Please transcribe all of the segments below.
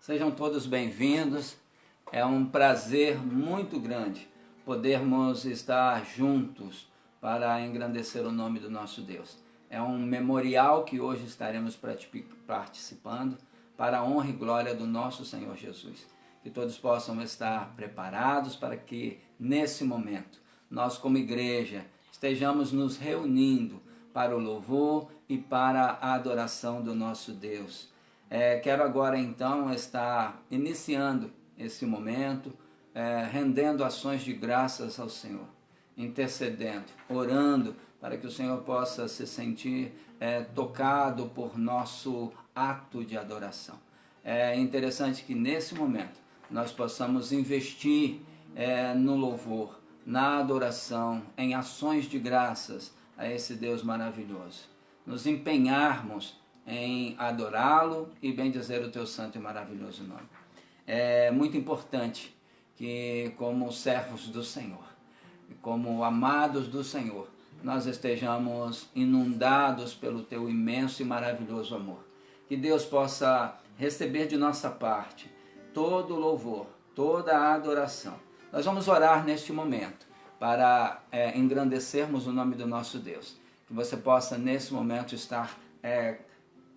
Sejam todos bem-vindos. É um prazer muito grande podermos estar juntos para engrandecer o nome do nosso Deus. É um memorial que hoje estaremos participando para a honra e glória do nosso Senhor Jesus. Que todos possam estar preparados para que, nesse momento, nós como igreja estejamos nos reunindo para o louvor e para a adoração do nosso Deus. Quero agora então estar iniciando esse momento, rendendo ações de graças ao Senhor, intercedendo, orando para que o Senhor possa se sentir tocado por nosso ato de adoração. É interessante que nesse momento nós possamos investir no louvor, na adoração, em ações de graças a esse Deus maravilhoso. Nos empenharmos em adorá-lo e bendizer o teu santo e maravilhoso nome. É muito importante que, como servos do Senhor, como amados do Senhor, nós estejamos inundados pelo teu imenso e maravilhoso amor. Que Deus possa receber de nossa parte todo o louvor, toda a adoração. Nós vamos orar neste momento para engrandecermos o nome do nosso Deus. Que você possa nesse momento estar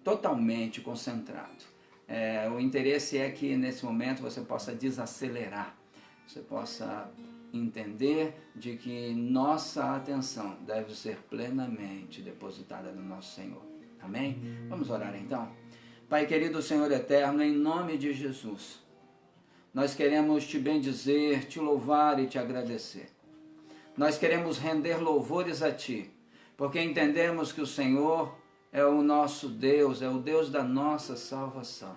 totalmente concentrado. O interesse é que nesse momento você possa desacelerar, você possa entender de que nossa atenção deve ser plenamente depositada no nosso Senhor. Amém? Vamos orar então? Pai querido, Senhor eterno, em nome de Jesus, nós queremos te bendizer, te louvar e te agradecer. Nós queremos render louvores a ti, porque entendemos que o Senhor é o nosso Deus, é o Deus da nossa salvação.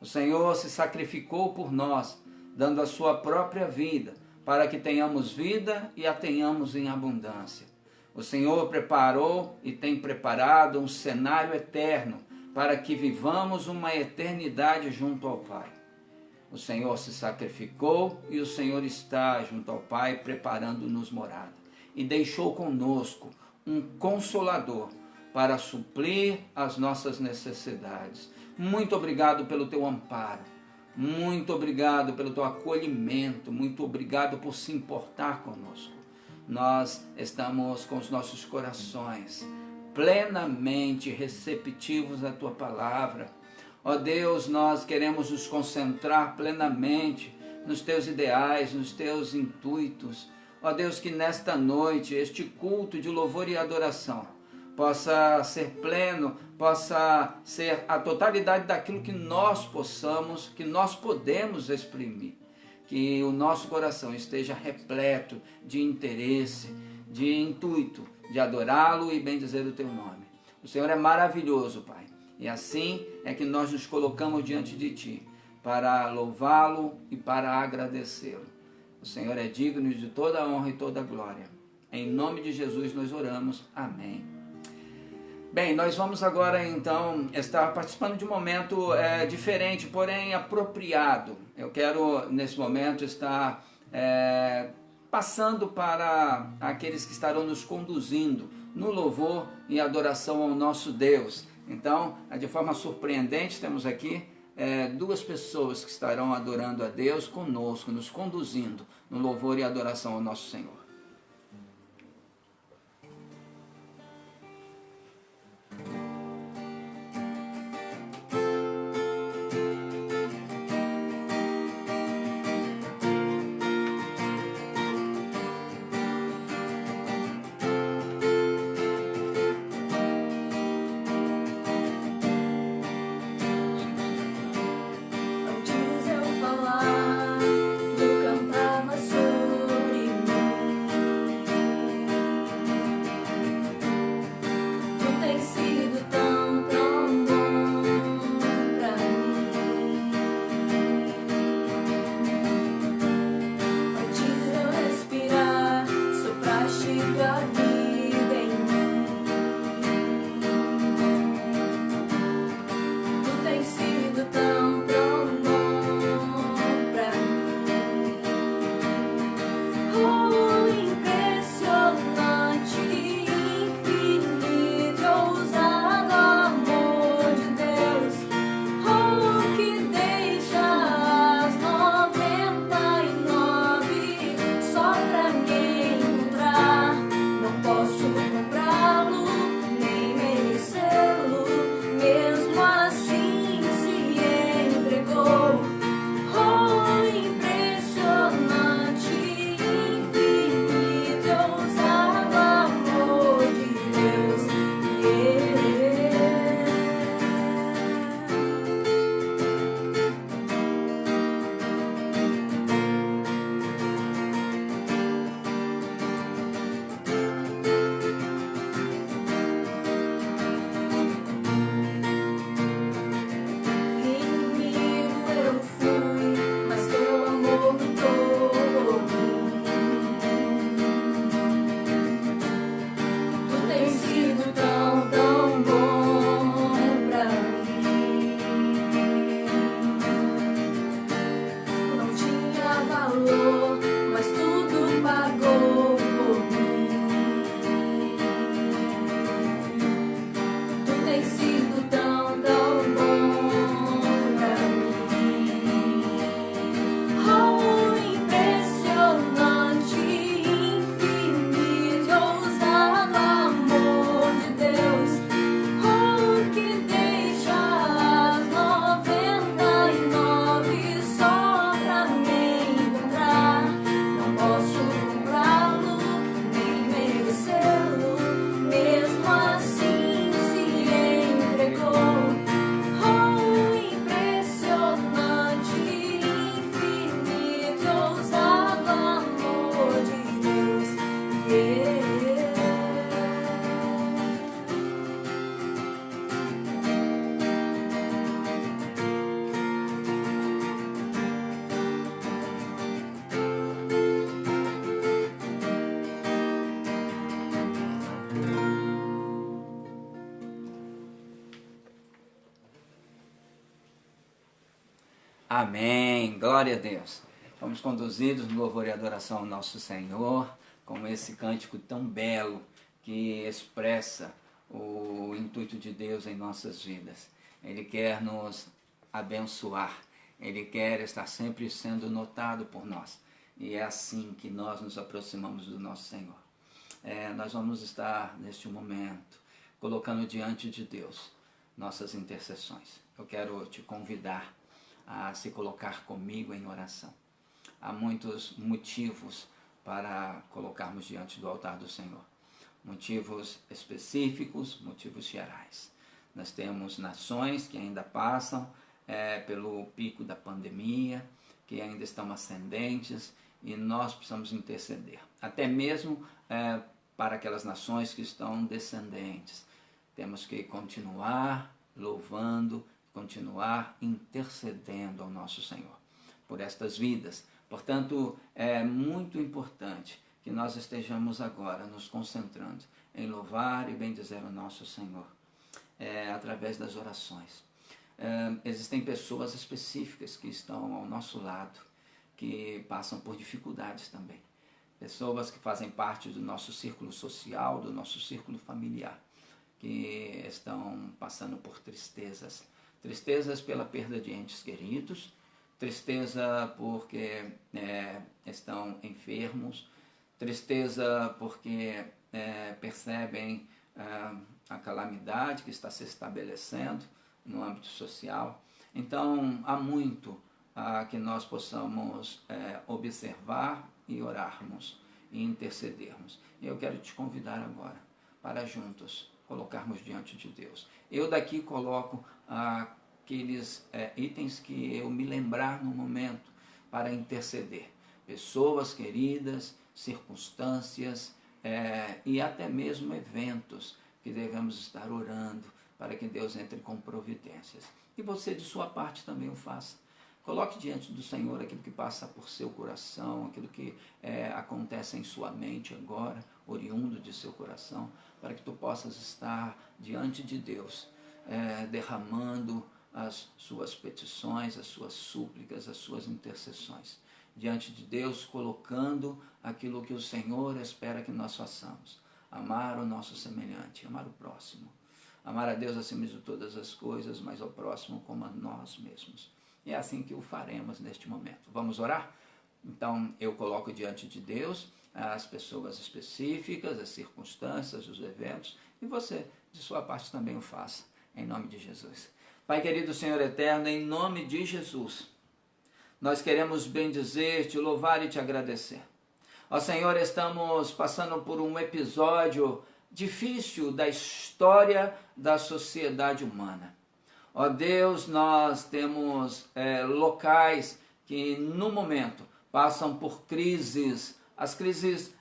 O Senhor se sacrificou por nós, dando a sua própria vida, para que tenhamos vida e a tenhamos em abundância. O Senhor preparou e tem preparado um cenário eterno, para que vivamos uma eternidade junto ao Pai. O Senhor se sacrificou e o Senhor está junto ao Pai, preparando-nos morada. E deixou conosco um Consolador, para suprir as nossas necessidades. Muito obrigado pelo teu amparo, muito obrigado pelo teu acolhimento, muito obrigado por se importar conosco. Nós estamos com os nossos corações plenamente receptivos à tua palavra. Ó Deus, nós queremos nos concentrar plenamente nos teus ideais, nos teus intuitos. Ó Deus, que nesta noite, este culto de louvor e adoração possa ser pleno, possa ser a totalidade daquilo que nós possamos, que nós podemos exprimir. Que o nosso coração esteja repleto de interesse, de intuito, de adorá-lo e bendizer o teu nome. O Senhor é maravilhoso, Pai. E assim é que nós nos colocamos diante de ti, para louvá-lo e para agradecê-lo. O Senhor é digno de toda a honra e toda a glória. Em nome de Jesus nós oramos. Amém. Bem, nós vamos agora então estar participando de um momento diferente, porém apropriado. Eu quero nesse momento estar passando para aqueles que estarão nos conduzindo no louvor e adoração ao nosso Deus. Então, de forma surpreendente, temos aqui duas pessoas que estarão adorando a Deus conosco, nos conduzindo no louvor e adoração ao nosso Senhor. Antes eu falar, tu cantava sobre mim. Amém. Glória a Deus. Fomos conduzidos no louvor e adoração ao nosso Senhor, com esse cântico tão belo que expressa o intuito de Deus em nossas vidas. Ele quer nos abençoar, Ele quer estar sempre sendo notado por nós. E é assim que nós nos aproximamos do nosso Senhor. Nós vamos estar neste momento colocando diante de Deus nossas intercessões. Eu quero te convidar a se colocar comigo em oração. Há muitos motivos para colocarmos diante do altar do Senhor. Motivos específicos, motivos gerais. Nós temos nações que ainda passam pelo pico da pandemia, que ainda estão ascendentes, e nós precisamos interceder. Até mesmo para aquelas nações que estão descendentes. Temos que continuar louvando, continuar intercedendo ao nosso Senhor por estas vidas. Portanto, é muito importante que nós estejamos agora nos concentrando em louvar e bendizer o nosso Senhor através das orações. Existem pessoas específicas que estão ao nosso lado, que passam por dificuldades também. Pessoas que fazem parte do nosso círculo social, do nosso círculo familiar, que estão passando por tristezas. Tristezas pela perda de entes queridos, tristeza porque estão enfermos, tristeza porque percebem a calamidade que está se estabelecendo no âmbito social. Então, há muito que nós possamos observar e orarmos e intercedermos. E eu quero te convidar agora para juntos colocarmos diante de Deus. Eu daqui coloco aqueles itens que eu me lembrar no momento para interceder. Pessoas queridas, circunstâncias e até mesmo eventos que devemos estar orando para que Deus entre com providências. E você de sua parte também o faça. Coloque diante do Senhor aquilo que passa por seu coração, aquilo que acontece em sua mente agora, oriundo de seu coração, para que tu possas estar diante de Deus, derramando as suas petições, as suas súplicas, as suas intercessões. Diante de Deus, colocando aquilo que o Senhor espera que nós façamos. Amar o nosso semelhante, amar o próximo. Amar a Deus acima de todas as coisas, mas ao próximo como a nós mesmos. E é assim que o faremos neste momento. Vamos orar? Então, eu coloco diante de Deus as pessoas específicas, as circunstâncias, os eventos, e você, de sua parte, também o faça, em nome de Jesus. Pai querido, Senhor eterno, em nome de Jesus, nós queremos bendizer, te louvar e te agradecer. Ó Senhor, estamos passando por um episódio difícil da história da sociedade humana. Ó Deus, nós temos locais que no momento passam por crises, as crises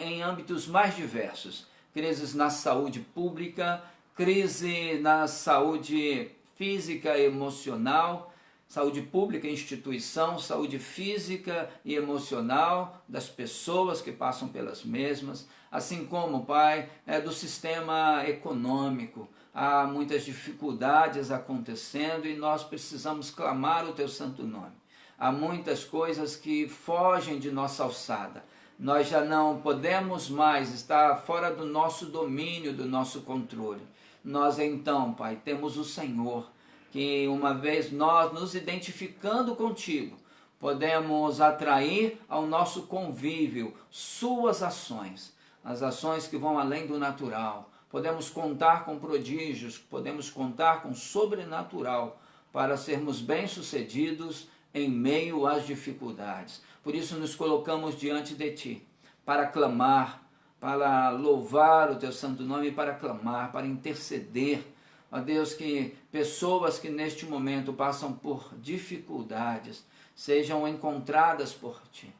em âmbitos mais diversos. Crises na saúde pública, crise na saúde física e emocional, saúde pública, instituição, saúde física e emocional das pessoas que passam pelas mesmas, assim como, Pai, do sistema econômico. Há muitas dificuldades acontecendo e nós precisamos clamar o Teu santo nome. Há muitas coisas que fogem de nossa alçada. Nós já não podemos mais estar fora do nosso domínio, do nosso controle. Nós então, Pai, temos o Senhor, que uma vez nós nos identificando contigo, podemos atrair ao nosso convívio suas ações, as ações que vão além do natural. Podemos contar com prodígios, podemos contar com sobrenatural para sermos bem-sucedidos em meio às dificuldades. Por isso nos colocamos diante de Ti, para clamar, para louvar o Teu santo nome, para clamar, para interceder. Ó Deus, que pessoas que neste momento passam por dificuldades sejam encontradas por Ti.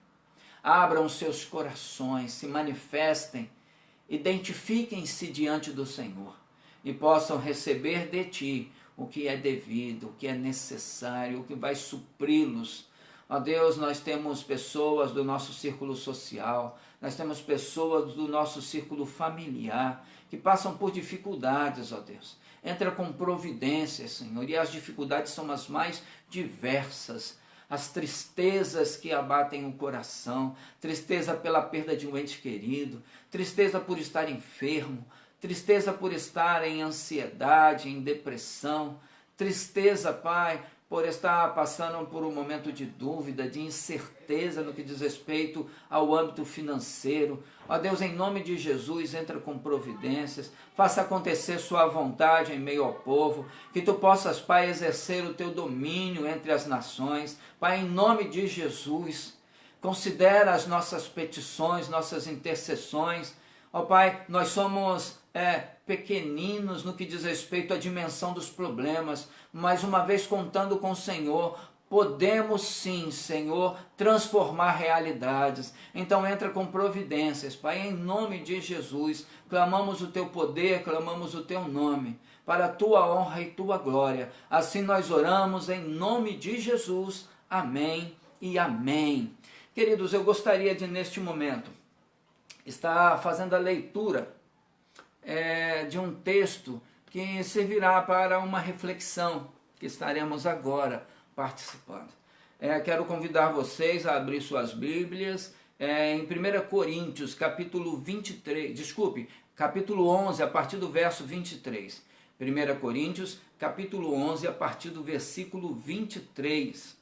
Abram seus corações, se manifestem, identifiquem-se diante do Senhor e possam receber de Ti o que é devido, o que é necessário, o que vai supri-los. Ó Deus, nós temos pessoas do nosso círculo social, nós temos pessoas do nosso círculo familiar que passam por dificuldades, ó Deus. entra com providências, Senhor, e as dificuldades são as mais diversas. As tristezas que abatem o coração, tristeza pela perda de um ente querido, tristeza por estar enfermo, tristeza por estar em ansiedade, em depressão, tristeza, Pai, por estar passando por um momento de dúvida, de incerteza no que diz respeito ao âmbito financeiro. Ó Deus, em nome de Jesus, entra com providências, faça acontecer sua vontade em meio ao povo, que tu possas, Pai, exercer o teu domínio entre as nações. Pai, em nome de Jesus, considera as nossas petições, nossas intercessões. Ó Pai, nós somos pequeninos no que diz respeito à dimensão dos problemas, mas uma vez contando com o Senhor, podemos sim, Senhor, transformar realidades. Então entra com providências, Pai, em nome de Jesus. Clamamos o teu poder, clamamos o teu nome, para a tua honra e tua glória. Assim nós oramos em nome de Jesus. Amém e amém. Queridos, eu gostaria de neste momento estar fazendo a leitura de um texto que servirá para uma reflexão que estaremos agora participando. Quero convidar vocês a abrir suas Bíblias em 1 Coríntios, capítulo 11, a partir do verso 23. 1 Coríntios, capítulo 11, a partir do versículo 23.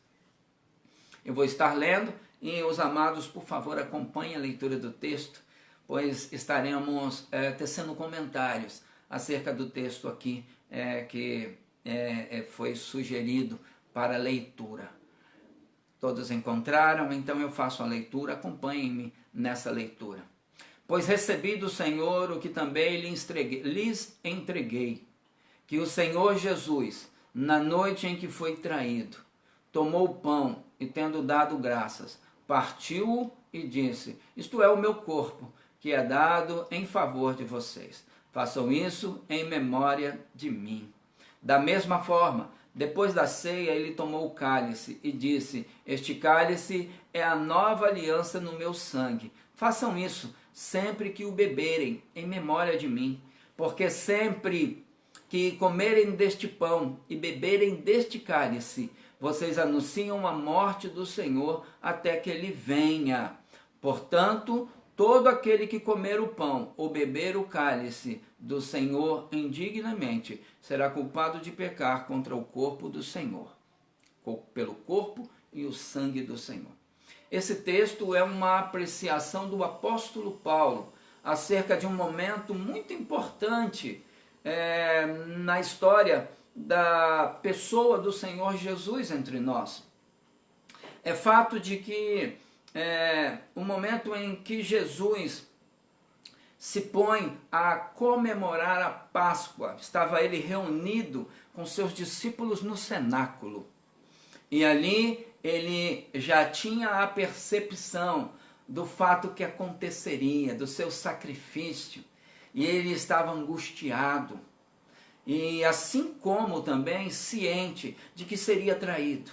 Eu vou estar lendo e os amados, por favor, acompanhem a leitura do texto, pois estaremos tecendo comentários acerca do texto aqui que foi sugerido para leitura. Todos encontraram? Então eu faço a leitura, acompanhem-me nessa leitura. Pois recebi do Senhor o que também lhes entreguei, que o Senhor Jesus, na noite em que foi traído, tomou o pão e, tendo dado graças, partiu-o e disse: isto é o meu corpo, que é dado em favor de vocês. Façam isso em memória de mim. Da mesma forma, depois da ceia, ele tomou o cálice e disse: este cálice é a nova aliança no meu sangue. Façam isso sempre que o beberem, em memória de mim. Porque sempre que comerem deste pão e beberem deste cálice, vocês anunciam a morte do Senhor até que ele venha. Portanto, todo aquele que comer o pão ou beber o cálice do Senhor indignamente será culpado de pecar contra o corpo do Senhor, pelo corpo e o sangue do Senhor. Esse texto é uma apreciação do apóstolo Paulo acerca de um momento muito importante na história da pessoa do Senhor Jesus entre nós. É fato de que o momento em que Jesus se põe a comemorar a Páscoa, estava ele reunido com seus discípulos no cenáculo, e ali ele já tinha a percepção do fato que aconteceria, do seu sacrifício, e ele estava angustiado, e assim como também ciente de que seria traído.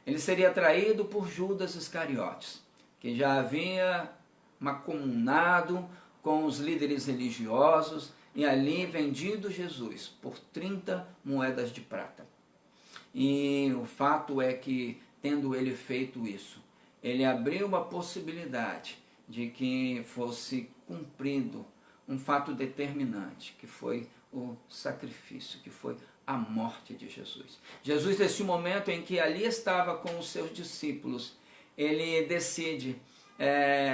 Ele seria traído por Judas Iscariotes, que já havia macumunado com os líderes religiosos e ali vendido Jesus por 30 moedas de prata. E o fato é que, tendo ele feito isso, ele abriu a possibilidade de que fosse cumprido um fato determinante, que foi o sacrifício, que foi a morte de Jesus. Jesus, nesse momento em que ali estava com os seus discípulos, ele decide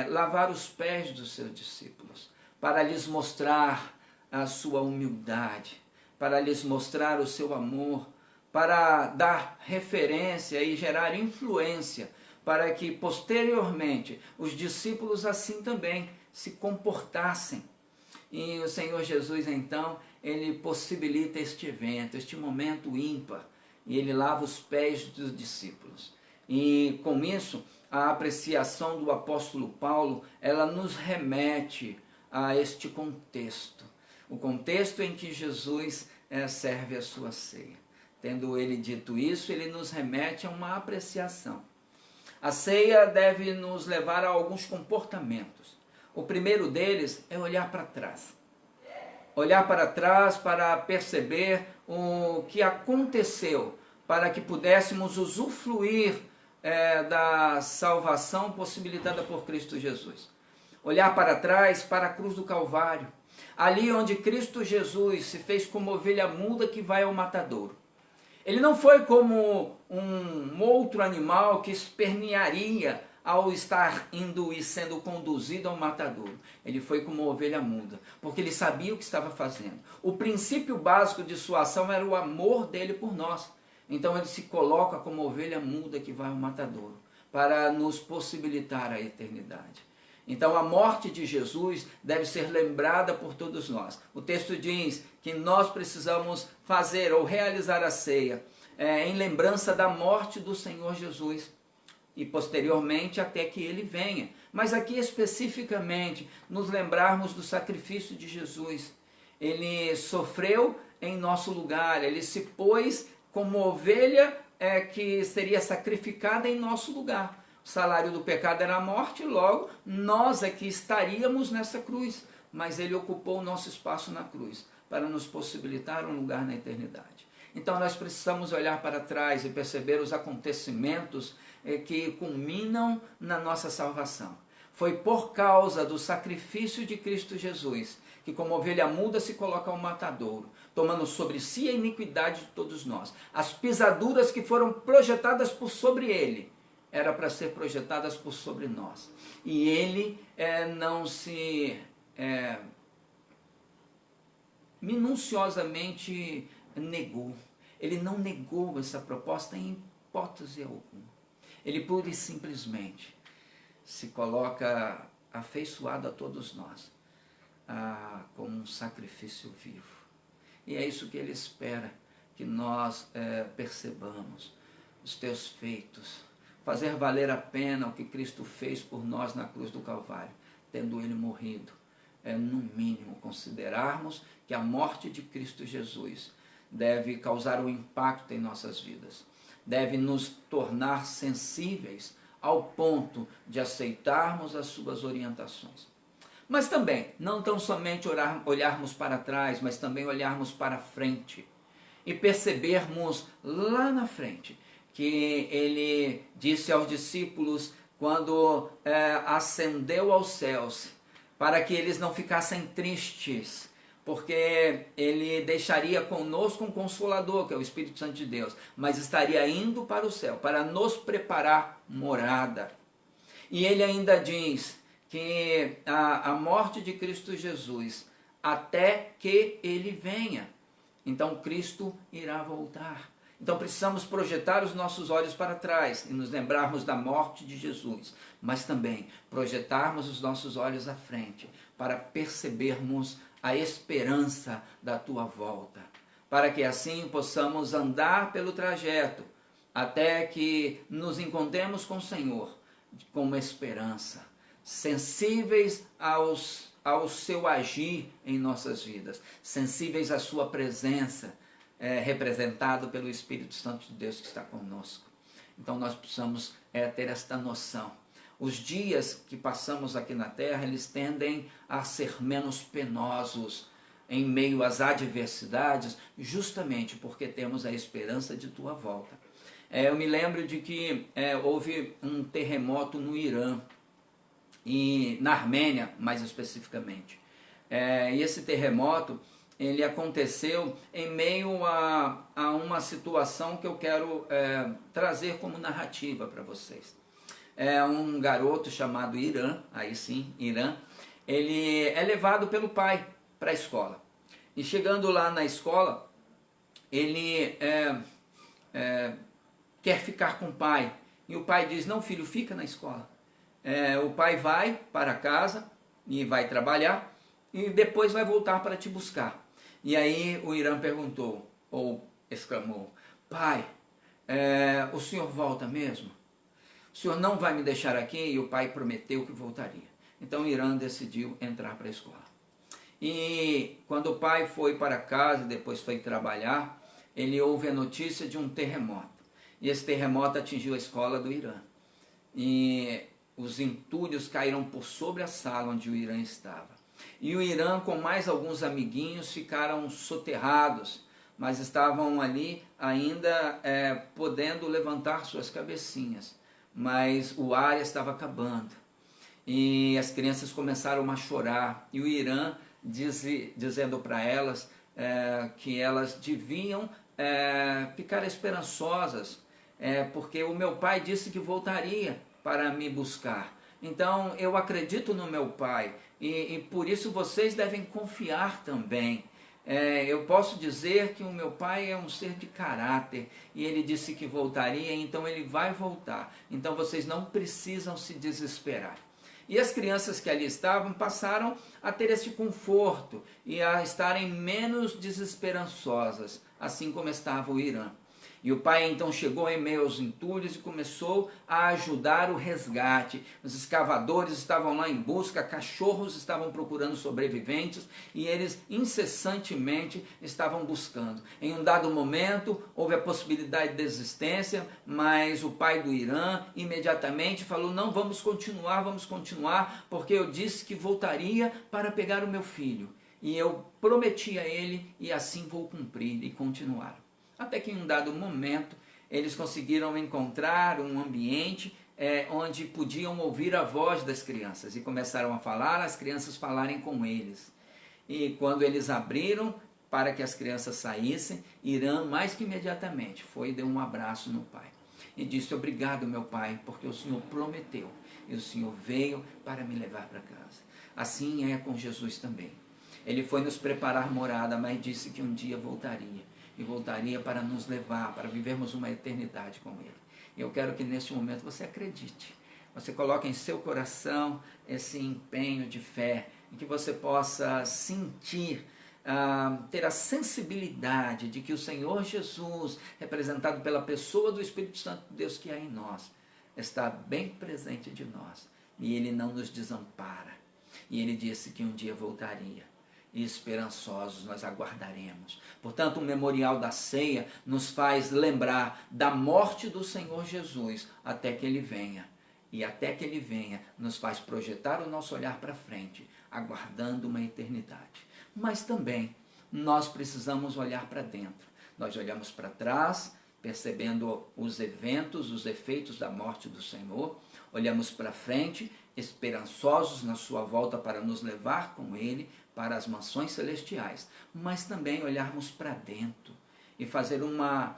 lavar os pés dos seus discípulos, para lhes mostrar a sua humildade, para lhes mostrar o seu amor, para dar referência e gerar influência, para que posteriormente os discípulos assim também se comportassem. E o Senhor Jesus, então, ele possibilita este evento, este momento ímpar, e ele lava os pés dos discípulos. E com isso, a apreciação do apóstolo Paulo, ela nos remete a este contexto, o contexto em que Jesus serve a sua ceia. Tendo ele dito isso, ele nos remete a uma apreciação. A ceia deve nos levar a alguns comportamentos. O primeiro deles é olhar para trás. olhar para trás para perceber o que aconteceu, para que pudéssemos usufruir da salvação possibilitada por Cristo Jesus. Olhar para trás, para a cruz do Calvário, ali onde Cristo Jesus se fez como ovelha muda que vai ao matadouro. Ele não foi como um outro animal que espernearia ao estar indo e sendo conduzido ao matadouro. Ele foi como uma ovelha muda, porque ele sabia o que estava fazendo. O princípio básico de sua ação era o amor dele por nós. Então ele se coloca como ovelha muda que vai ao matadouro, para nos possibilitar a eternidade. Então a morte de Jesus deve ser lembrada por todos nós. O texto diz que nós precisamos fazer ou realizar a ceia em lembrança da morte do Senhor Jesus e posteriormente até que ele venha. Mas aqui especificamente nos lembrarmos do sacrifício de Jesus. Ele sofreu em nosso lugar, ele se pôs como ovelha que seria sacrificada em nosso lugar. O salário do pecado era a morte, logo nós aqui estaríamos nessa cruz, mas ele ocupou o nosso espaço na cruz para nos possibilitar um lugar na eternidade. Então nós precisamos olhar para trás e perceber os acontecimentos que culminam na nossa salvação. Foi por causa do sacrifício de Cristo Jesus que como ovelha muda se coloca ao matadouro, tomando sobre si a iniquidade de todos nós. As pisaduras que foram projetadas por sobre ele, era para ser projetadas por sobre nós. E ele não se minuciosamente negou. Ele não negou essa proposta em hipótese alguma. Ele pura e simplesmente se coloca afeiçoado a todos nós, como um sacrifício vivo. E é isso que ele espera, que nós percebamos os teus feitos, fazer valer a pena o que Cristo fez por nós na cruz do Calvário, tendo ele morrido. No mínimo, considerarmos que a morte de Cristo Jesus deve causar um impacto em nossas vidas, deve nos tornar sensíveis ao ponto de aceitarmos as suas orientações. Mas também, não tão somente olharmos para trás, mas também olharmos para frente e percebermos lá na frente que ele disse aos discípulos quando ascendeu aos céus, para que eles não ficassem tristes, porque ele deixaria conosco um Consolador, que é o Espírito Santo de Deus, mas estaria indo para o céu, para nos preparar morada. E ele ainda diz que a morte de Cristo Jesus, até que ele venha. Então Cristo irá voltar. Então precisamos projetar os nossos olhos para trás e nos lembrarmos da morte de Jesus, mas também projetarmos os nossos olhos à frente para percebermos a esperança da tua volta, para que assim possamos andar pelo trajeto até que nos encontremos com o Senhor com uma esperança, sensíveis ao seu agir em nossas vidas, sensíveis à sua presença, representado pelo Espírito Santo de Deus que está conosco. Então nós precisamos ter esta noção. Os dias que passamos aqui na terra, eles tendem a ser menos penosos em meio às adversidades, justamente porque temos a esperança de tua volta. Eu me lembro de que houve um terremoto no Irã, e na Armênia mais especificamente. E esse terremoto, ele aconteceu em meio a uma situação que eu quero trazer como narrativa para vocês. Um garoto chamado Irã, aí sim, Irã, ele é levado pelo pai para a escola. E chegando lá na escola, ele quer ficar com o pai. E o pai diz, não filho, fica na escola. O pai vai para casa e vai trabalhar e depois vai voltar para te buscar. E aí o Irã perguntou, ou exclamou, pai, o senhor volta mesmo? O senhor não vai me deixar aqui? E o pai prometeu que voltaria. Então o Irã decidiu entrar para a escola. E quando o pai foi para casa e depois foi trabalhar, ele ouve a notícia de um terremoto. E esse terremoto atingiu a escola do Irã. E os entulhos caíram por sobre a sala onde o Irã estava. E o Irã, com mais alguns amiguinhos, ficaram soterrados, mas estavam ali ainda podendo levantar suas cabecinhas. Mas o ar estava acabando. E as crianças começaram a chorar. E o Irã dizendo para elas que elas deviam ficar esperançosas, porque o meu pai disse que voltaria para me buscar. Então eu acredito no meu pai e por isso vocês devem confiar também. Eu posso dizer que o meu pai é um ser de caráter e ele disse que voltaria, então ele vai voltar. Então vocês não precisam se desesperar. E as crianças que ali estavam passaram a ter esse conforto e a estarem menos desesperançosas, assim como estava o Irã. E o pai então chegou em meio aos entulhos e começou a ajudar o resgate. Os escavadores estavam lá em busca, cachorros estavam procurando sobreviventes e eles incessantemente estavam buscando. Em um dado momento houve a possibilidade de desistência, mas o pai do Irã imediatamente falou: não, vamos continuar, porque eu disse que voltaria para pegar o meu filho. E eu prometi a ele e assim vou cumprir. E continuaram. Até que em um dado momento eles conseguiram encontrar um ambiente onde podiam ouvir a voz das crianças e começaram a falar, as crianças falarem com eles. E quando eles abriram para que as crianças saíssem, Irã mais que imediatamente foi e deu um abraço no pai. E disse: obrigado, meu pai, porque o Senhor prometeu e o Senhor veio para me levar para casa. Assim é com Jesus também. Ele foi nos preparar morada, mas disse que um dia voltaria. E voltaria para nos levar, para vivermos uma eternidade com Ele. E eu quero que neste momento você acredite. Você coloque em seu coração esse empenho de fé, em que você possa sentir, ter a sensibilidade de que o Senhor Jesus, representado pela pessoa do Espírito Santo de Deus que há em nós, está bem presente de nós. E Ele não nos desampara. E Ele disse que um dia voltaria. E esperançosos nós aguardaremos. Portanto, o memorial da ceia nos faz lembrar da morte do Senhor Jesus até que Ele venha. E até que Ele venha, nos faz projetar o nosso olhar para frente, aguardando uma eternidade. Mas também, nós precisamos olhar para dentro. Nós olhamos para trás, percebendo os eventos, os efeitos da morte do Senhor. Olhamos para frente, esperançosos na sua volta para nos levar com Ele para as mansões celestiais, mas também olharmos para dentro e fazer uma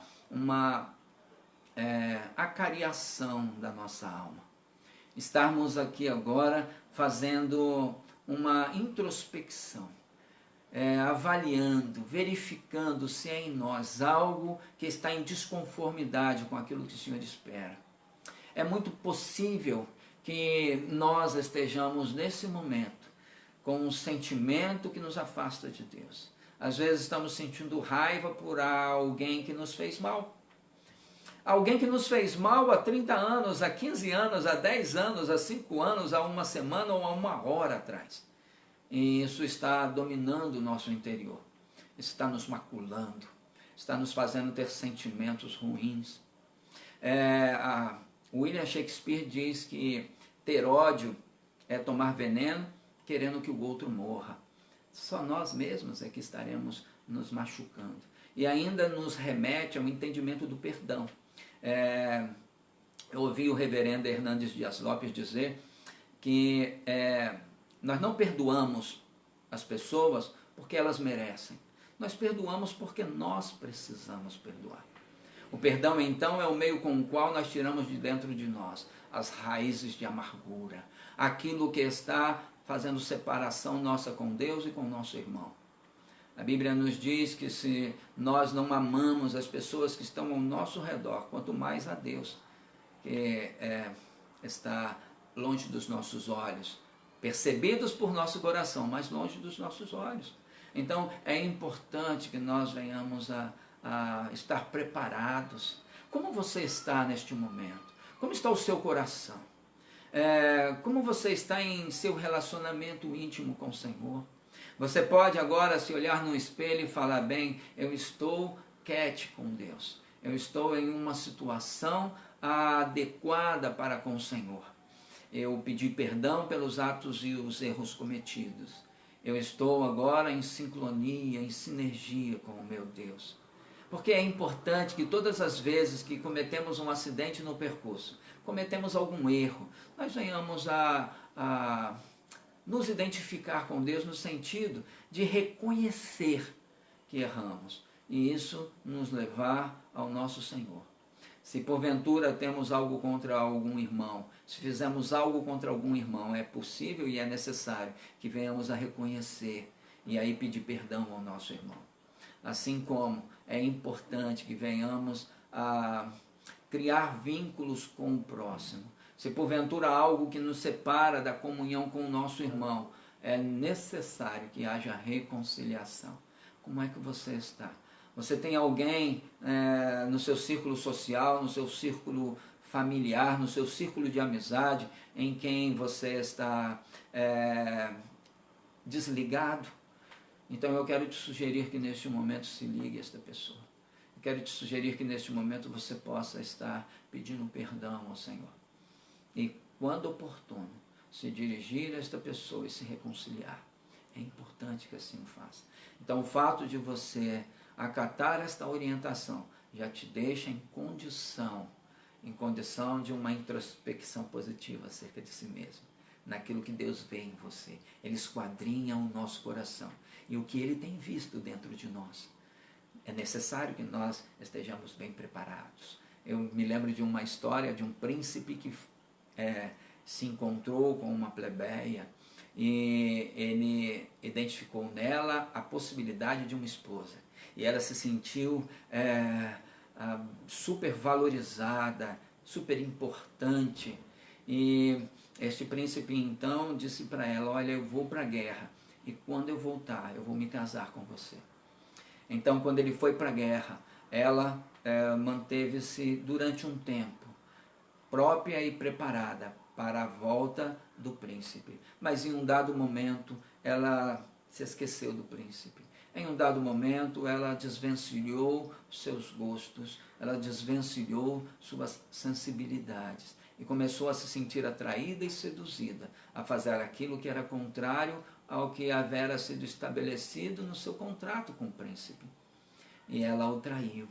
acariação da nossa alma. Estarmos aqui agora fazendo uma introspecção, avaliando, verificando se é em nós algo que está em desconformidade com aquilo que o Senhor espera. É muito possível que nós estejamos nesse momento com um sentimento que nos afasta de Deus. Às vezes estamos sentindo raiva por alguém que nos fez mal. Alguém que nos fez mal há 30 anos, há 15 anos, há 10 anos, há 5 anos, há uma semana ou há uma hora atrás. E isso está dominando o nosso interior. Isso está nos maculando. Está nos fazendo ter sentimentos ruins. William Shakespeare diz que ter ódio é tomar veneno querendo que o outro morra. Só nós mesmos é que estaremos nos machucando. E ainda nos remete ao entendimento do perdão. Eu ouvi o reverendo Hernandes Dias Lopes dizer que nós não perdoamos as pessoas porque elas merecem. Nós perdoamos porque nós precisamos perdoar. O perdão, então, é o meio com o qual nós tiramos de dentro de nós as raízes de amargura, aquilo que está fazendo separação nossa com Deus e com o nosso irmão. A Bíblia nos diz que se nós não amamos as pessoas que estão ao nosso redor, quanto mais a Deus, que está longe dos nossos olhos, percebidos por nosso coração, mas longe dos nossos olhos. Então é importante que nós venhamos a estar preparados. Como você está neste momento? Como está o seu coração? Como você está em seu relacionamento íntimo com o Senhor? Você pode agora se olhar no espelho e falar: bem, eu estou quieto com Deus. Eu estou em uma situação adequada para com o Senhor. Eu pedi perdão pelos atos e os erros cometidos. Eu estou agora em sincronia, em sinergia com o meu Deus. Porque é importante que todas as vezes que cometemos um acidente no percurso, cometemos algum erro, nós venhamos a nos identificar com Deus no sentido de reconhecer que erramos e isso nos levar ao nosso Senhor. Se porventura temos algo contra algum irmão, se fizemos algo contra algum irmão, é possível e é necessário que venhamos a reconhecer e aí pedir perdão ao nosso irmão. Assim como é importante que venhamos a criar vínculos com o próximo. Se porventura há algo que nos separa da comunhão com o nosso irmão, é necessário que haja reconciliação. Como é que você está? Você tem alguém no seu círculo social, no seu círculo familiar, no seu círculo de amizade, em quem você está desligado? Então eu quero te sugerir que neste momento se ligue a esta pessoa. Eu quero te sugerir que neste momento você possa estar pedindo perdão ao Senhor. E quando oportuno, se dirigir a esta pessoa e se reconciliar. É importante que assim o faça. Então o fato de você acatar esta orientação já te deixa em condição de uma introspecção positiva acerca de si mesmo, naquilo que Deus vê em você. Ele esquadrinha o nosso coração e o que Ele tem visto dentro de nós. É necessário que nós estejamos bem preparados. Eu me lembro de uma história de um príncipe que se encontrou com uma plebeia e ele identificou nela a possibilidade de uma esposa. E ela se sentiu super valorizada, super importante. E este príncipe então disse para ela: olha, eu vou para a guerra e quando eu voltar eu vou me casar com você. Então quando ele foi para a guerra, ela manteve-se durante um tempo própria e preparada para a volta do príncipe. Mas em um dado momento ela se esqueceu do príncipe. Em um dado momento ela desvencilhou seus gostos, ela desvencilhou suas sensibilidades e começou a se sentir atraída e seduzida a fazer aquilo que era contrário ao que havia sido estabelecido no seu contrato com o príncipe. E ela o traiu.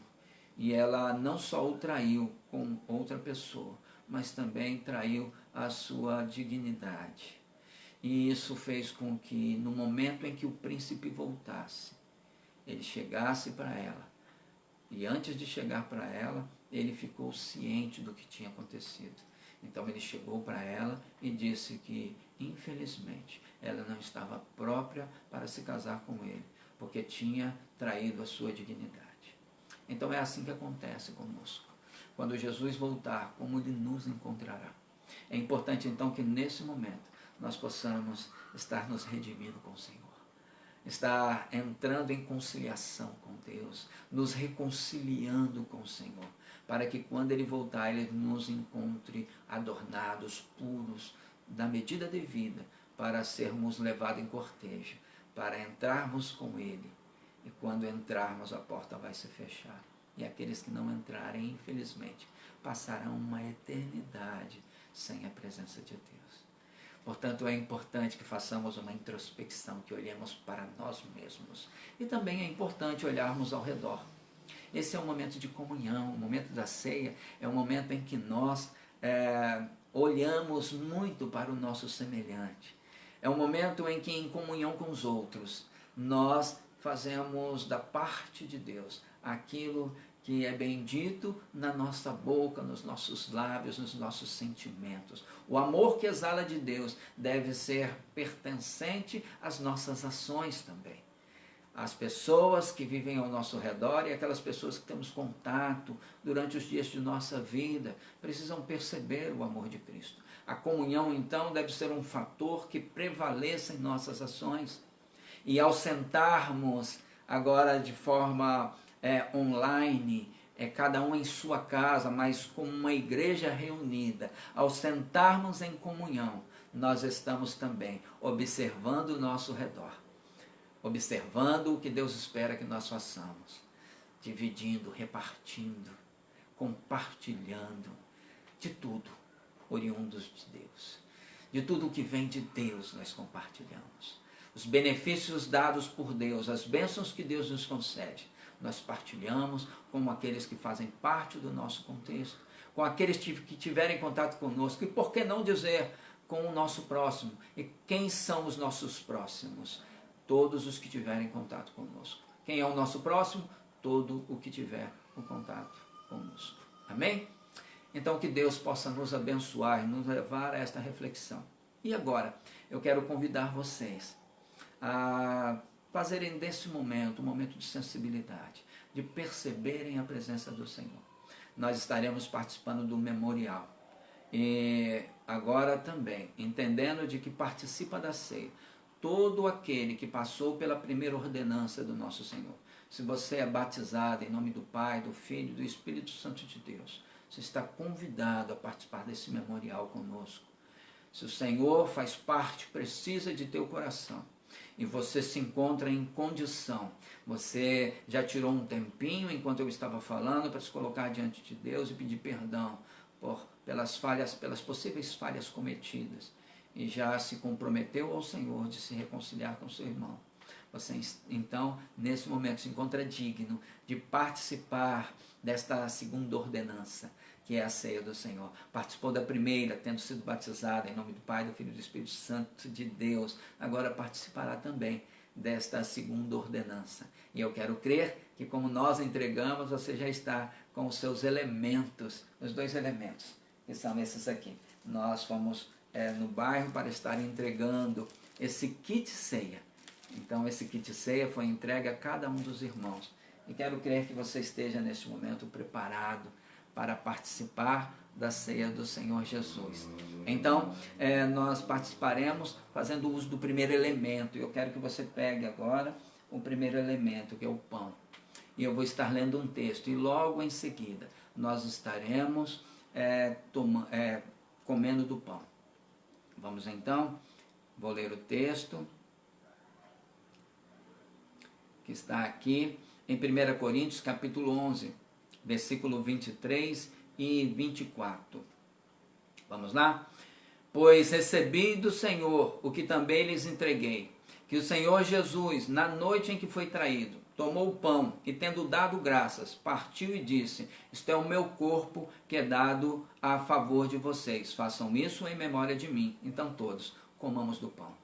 E ela não só o traiu com outra pessoa, mas também traiu a sua dignidade. E isso fez com que, no momento em que o príncipe voltasse, ele chegasse para ela. E antes de chegar para ela, ele ficou ciente do que tinha acontecido. Então ele chegou para ela e disse que, infelizmente, ela não estava própria para se casar com ele, porque tinha traído a sua dignidade. Então é assim que acontece conosco. Quando Jesus voltar, como Ele nos encontrará? É importante então que nesse momento nós possamos estar nos redimindo com o Senhor, estar entrando em conciliação com Deus, nos reconciliando com o Senhor, para que quando Ele voltar, Ele nos encontre adornados, puros, na medida devida, para sermos levados em cortejo, para entrarmos com Ele. E quando entrarmos, a porta vai se fechar. E aqueles que não entrarem, infelizmente, passarão uma eternidade sem a presença de Deus. Portanto, é importante que façamos uma introspecção, que olhemos para nós mesmos. E também é importante olharmos ao redor. Esse é um momento de comunhão, o momento da ceia é um momento em que nós olhamos muito para o nosso semelhante. É um momento em que, em comunhão com os outros, nós fazemos da parte de Deus aquilo que é bendito na nossa boca, nos nossos lábios, nos nossos sentimentos. O amor que exala de Deus deve ser pertencente às nossas ações também. As pessoas que vivem ao nosso redor e aquelas pessoas que temos contato durante os dias de nossa vida precisam perceber o amor de Cristo. A comunhão, então, deve ser um fator que prevaleça em nossas ações. E ao sentarmos agora de forma online, cada um em sua casa, mas como uma igreja reunida, ao sentarmos em comunhão, nós estamos também observando o nosso redor, observando o que Deus espera que nós façamos, dividindo, repartindo, compartilhando de tudo, oriundos de Deus. De tudo que vem de Deus nós compartilhamos. os benefícios dados por Deus, as bênçãos que Deus nos concede, nós partilhamos com aqueles que fazem parte do nosso contexto, com aqueles que tiverem contato conosco, e por que não dizer com o nosso próximo? E quem são os nossos próximos? Todos os que tiverem contato conosco. Quem é o nosso próximo? Todo o que tiver o contato conosco. Amém? Então que Deus possa nos abençoar e nos levar a esta reflexão. E agora, eu quero convidar vocês a fazerem desse momento um momento de sensibilidade, de perceberem a presença do Senhor. Nós estaremos participando do memorial. E agora também, entendendo de que participa da ceia, todo aquele que passou pela primeira ordenança do nosso Senhor. Se você é batizado em nome do Pai, do Filho e do Espírito Santo de Deus, você está convidado a participar desse memorial conosco. Se o Senhor faz parte, precisa de teu coração, e você se encontra em condição, você já tirou um tempinho enquanto eu estava falando para se colocar diante de Deus e pedir perdão pelas falhas, pelas possíveis falhas cometidas, e já se comprometeu ao Senhor de se reconciliar com seu irmão. Você então, nesse momento, se encontra digno de participar desta segunda ordenança, que é a ceia do Senhor. Participou da primeira, tendo sido batizado em nome do Pai, do Filho e do Espírito Santo de Deus. Agora participará também desta segunda ordenança. E eu quero crer que, como nós entregamos, você já está com os seus elementos, os 2 elementos, que são esses aqui. Nós fomos no bairro para estar entregando esse kit ceia. Então esse kit ceia foi entregue a cada um dos irmãos. E quero crer que você esteja neste momento preparado para participar da ceia do Senhor Jesus. Então, nós participaremos fazendo uso do primeiro elemento. Eu quero que você pegue agora o primeiro elemento, que é o pão. E eu vou estar lendo um texto. E logo em seguida, nós estaremos comendo do pão. Vamos então, vou ler o texto, que está aqui em 1 Coríntios, capítulo 11, versículo 23 e 24. Vamos lá? Pois recebi do Senhor o que também lhes entreguei, que o Senhor Jesus, na noite em que foi traído, tomou o pão e, tendo dado graças, partiu e disse: isto é o meu corpo que é dado a favor de vocês. Façam isso em memória de mim. Então todos comamos do pão.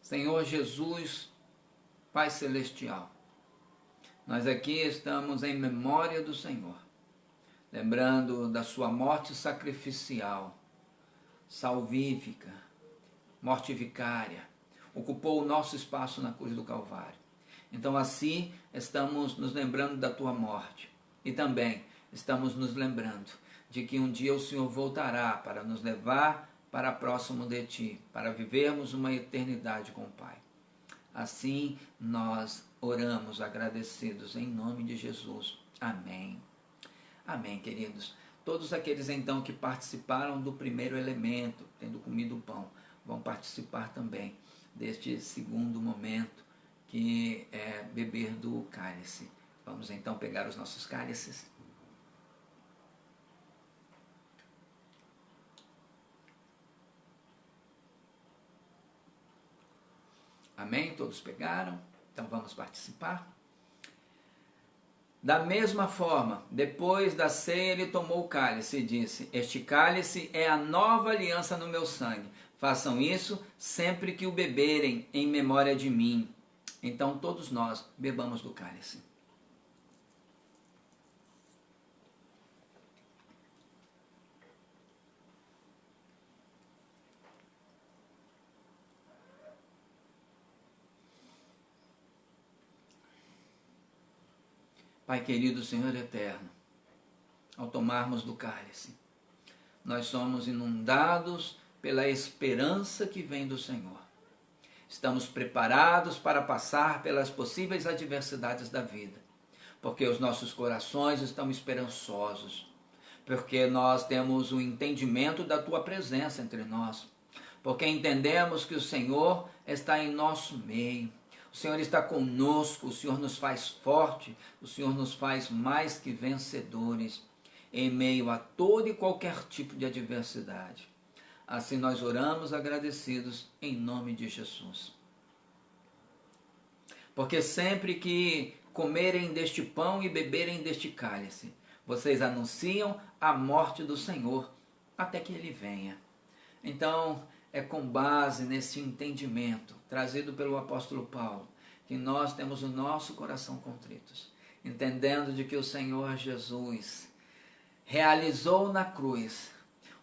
Senhor Jesus, Pai Celestial, nós aqui estamos em memória do Senhor, lembrando da sua morte sacrificial, salvífica, morte vicária, ocupou o nosso espaço na cruz do Calvário. Então assim estamos nos lembrando da tua morte e também estamos nos lembrando de que um dia o Senhor voltará para nos levar para próximo de Ti, para vivermos uma eternidade com o Pai. Assim nós oramos agradecidos em nome de Jesus. Amém. Amém, queridos. Todos aqueles então que participaram do primeiro elemento, tendo comido o pão, vão participar também deste segundo momento, que é beber do cálice. Vamos então pegar os nossos cálices. Amém? Todos pegaram? Então vamos participar. Da mesma forma, depois da ceia, ele tomou o cálice e disse: este cálice é a nova aliança no meu sangue. Façam isso sempre que o beberem em memória de mim. Então todos nós bebamos do cálice. Pai querido, Senhor eterno, ao tomarmos do cálice, nós somos inundados pela esperança que vem do Senhor. Estamos preparados para passar pelas possíveis adversidades da vida, porque os nossos corações estão esperançosos, porque nós temos o entendimento da tua presença entre nós, porque entendemos que o Senhor está em nosso meio, o Senhor está conosco, o Senhor nos faz forte, o Senhor nos faz mais que vencedores em meio a todo e qualquer tipo de adversidade. Assim nós oramos agradecidos em nome de Jesus. Porque sempre que comerem deste pão e beberem deste cálice, vocês anunciam a morte do Senhor até que Ele venha. Então, é com base nesse entendimento trazido pelo apóstolo Paulo que nós temos o nosso coração contritos, entendendo de que o Senhor Jesus realizou na cruz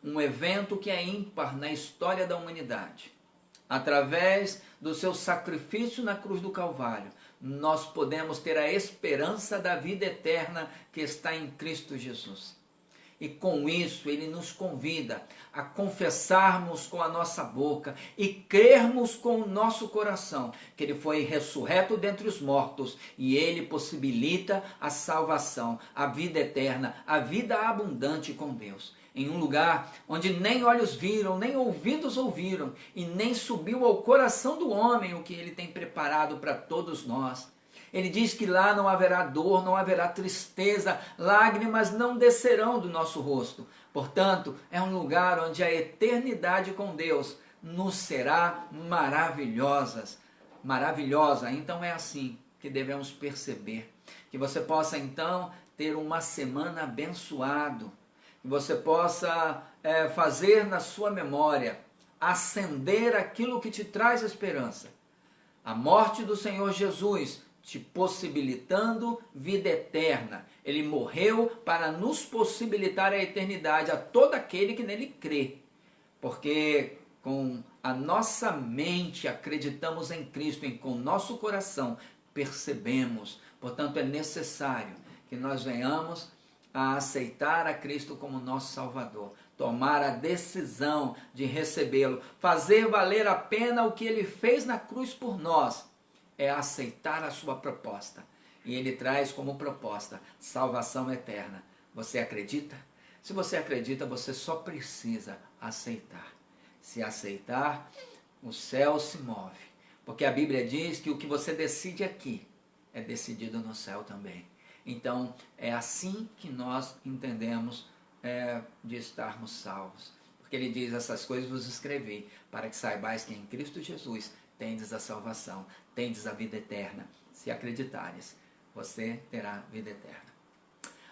um evento que é ímpar na história da humanidade. Através do seu sacrifício na cruz do Calvário, nós podemos ter a esperança da vida eterna que está em Cristo Jesus. E com isso ele nos convida a confessarmos com a nossa boca e crermos com o nosso coração que ele foi ressurreto dentre os mortos e ele possibilita a salvação, a vida eterna, a vida abundante com Deus. Em um lugar onde nem olhos viram, nem ouvidos ouviram, e nem subiu ao coração do homem o que ele tem preparado para todos nós. Ele diz que lá não haverá dor, não haverá tristeza, lágrimas não descerão do nosso rosto. Portanto, é um lugar onde a eternidade com Deus nos será maravilhosa. Então é assim que devemos perceber. Que você possa então ter uma semana abençoada. Que você possa fazer na sua memória, acender aquilo que te traz esperança. A morte do Senhor Jesus te possibilitando vida eterna. Ele morreu para nos possibilitar a eternidade a todo aquele que nele crê. Porque com a nossa mente acreditamos em Cristo e com o nosso coração percebemos. Portanto, é necessário que nós venhamos a aceitar a Cristo como nosso Salvador, tomar a decisão de recebê-lo, fazer valer a pena o que ele fez na cruz por nós, é aceitar a sua proposta. E ele traz como proposta salvação eterna. Você acredita? Se você acredita, você só precisa aceitar. Se aceitar, o céu se move. Porque a Bíblia diz que o que você decide aqui é decidido no céu também. Então, é assim que nós entendemos de estarmos salvos. Porque ele diz, essas coisas vos escrevi, para que saibais que em Cristo Jesus tendes a salvação, tendes a vida eterna. Se acreditares, você terá vida eterna.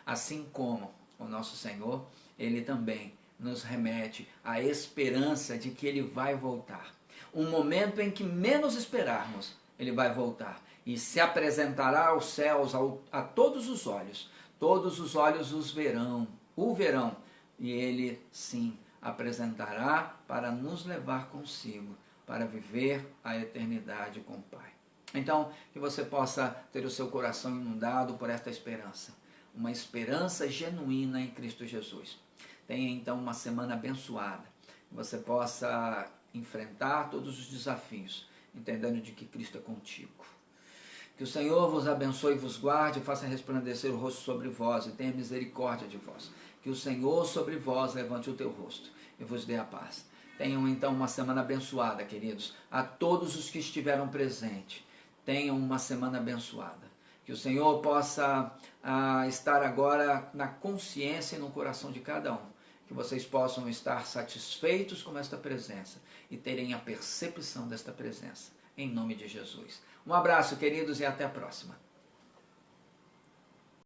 Assim como o nosso Senhor, ele também nos remete à esperança de que ele vai voltar. Um momento em que menos esperarmos, ele vai voltar. E se apresentará aos céus a todos os olhos o verão, e ele sim apresentará para nos levar consigo, para viver a eternidade com o Pai. Então, que você possa ter o seu coração inundado por esta esperança, uma esperança genuína em Cristo Jesus. Tenha então uma semana abençoada, que você possa enfrentar todos os desafios, entendendo de que Cristo é contigo. Que o Senhor vos abençoe e vos guarde, faça resplandecer o rosto sobre vós e tenha misericórdia de vós. Que o Senhor sobre vós levante o teu rosto e vos dê a paz. Tenham então uma semana abençoada, queridos. A todos os que estiveram presentes, tenham uma semana abençoada. Que o Senhor possa estar agora na consciência e no coração de cada um. Que vocês possam estar satisfeitos com esta presença e terem a percepção desta presença. Em nome de Jesus. Um abraço, queridos, e até a próxima.